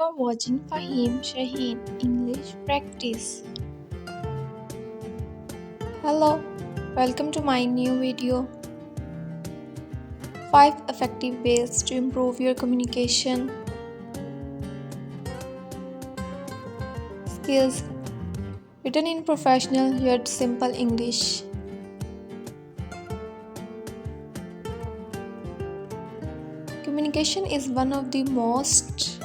You're watching FaheemShaheen English Practice. Hello, welcome to my new video. 5 effective ways to improve your communication skills written in professional yet simple English. Communication is one of the most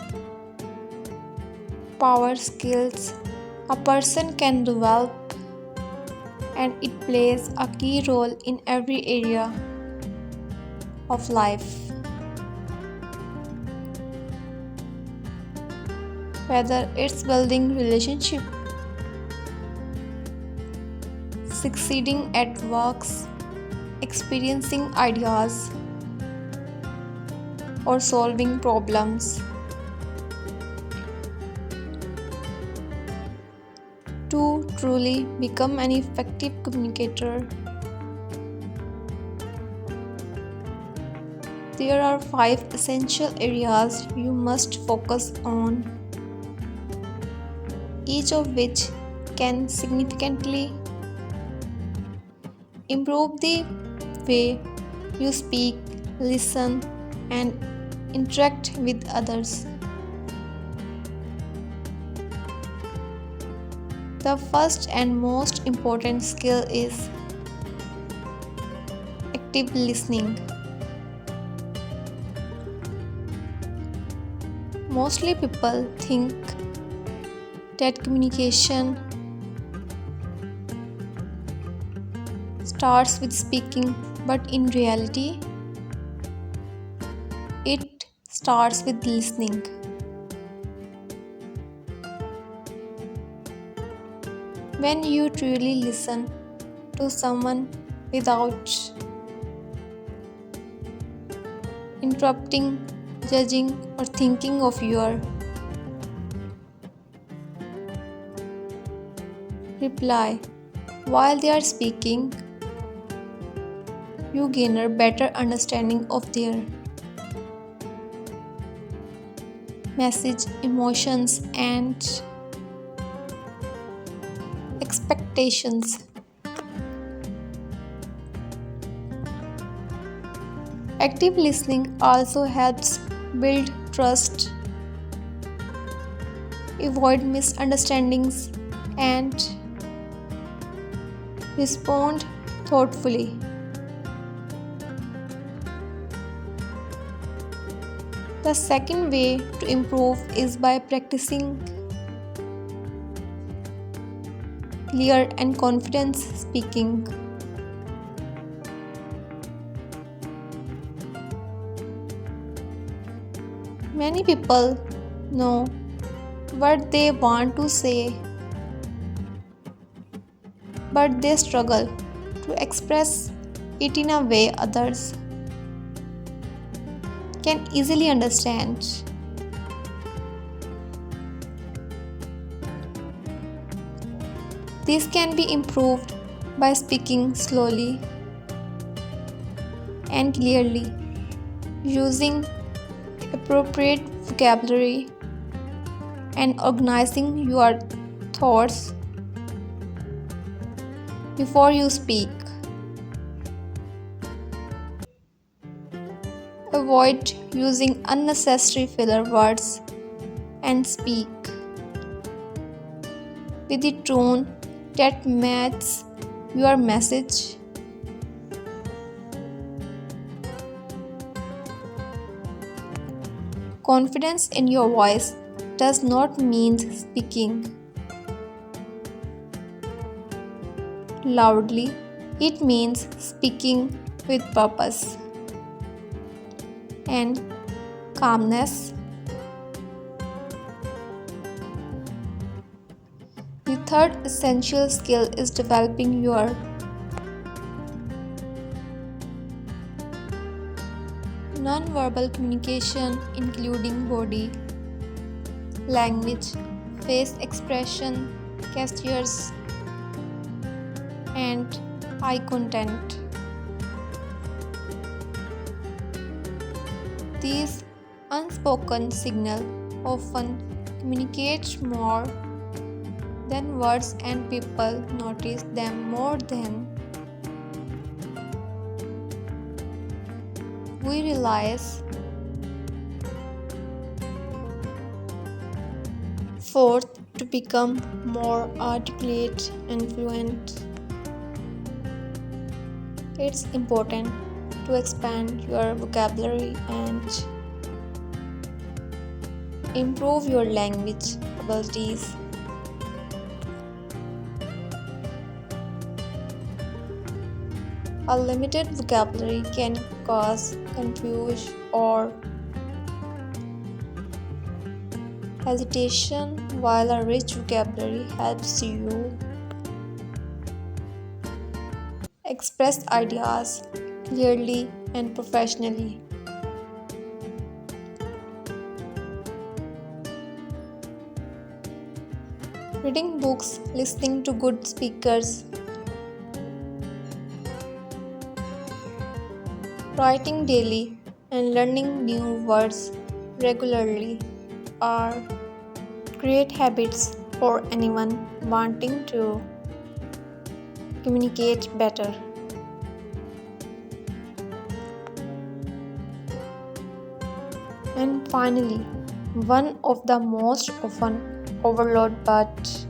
power skills a person can develop, and it plays a key role in every area of life. Whether it's building relationship, succeeding at works, experiencing ideas, or solving problems. To truly become an effective communicator, there are 5 essential areas you must focus on, each of which can significantly improve the way you speak, listen, and interact with others. The first and most important skill is active listening. Mostly people think that communication starts with speaking, but in reality, it starts with listening. When you truly listen to someone without interrupting, judging, or thinking of your reply while they are speaking, you gain a better understanding of their message, emotions, and expectations. Active listening also helps build trust, avoid misunderstandings, and respond thoughtfully. The second way to improve is by practicing clear and confident speaking. Many people know what they want to say, but they struggle to express it in a way others can easily understand. This can be improved by speaking slowly and clearly, using appropriate vocabulary, and organizing your thoughts before you speak. Avoid using unnecessary filler words and speak with the tone that matches your message. Confidence in your voice does not mean speaking loudly, it means speaking with purpose and calmness. The third essential skill is developing your non-verbal communication, including body language, face expression, gestures, and eye contact. These unspoken signals often communicate more than words, and people notice them more than we realize. Fourth, to become more articulate and fluent, it's important to expand your vocabulary and improve your language abilities. A limited vocabulary can cause confusion or hesitation, while a rich vocabulary helps you express ideas clearly and professionally. Reading books, listening to good speakers, writing daily, and learning new words regularly are great habits for anyone wanting to communicate better. And finally, one of the most often overlooked but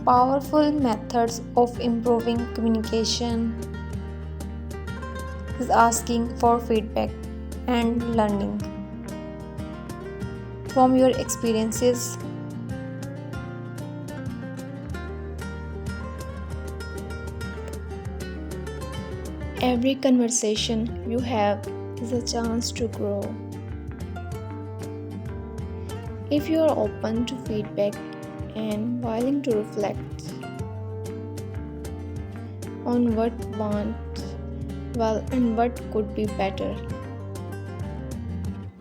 powerful methods of improving communication is asking for feedback and learning from your experiences. Every conversation you have is a chance to grow. If you are open to feedback and willing to reflect on what went well and what could be better,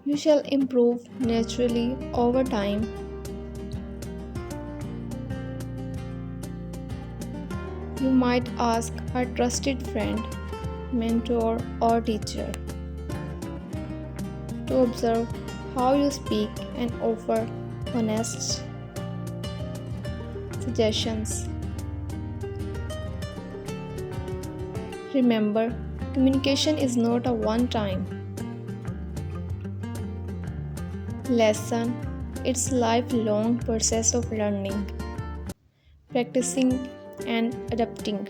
you shall improve naturally over time. You might ask a trusted friend, mentor, or teacher to observe how you speak and offer honest suggestions. Remember, communication is not a one-time lesson, it's a lifelong process of learning, practicing, and adapting.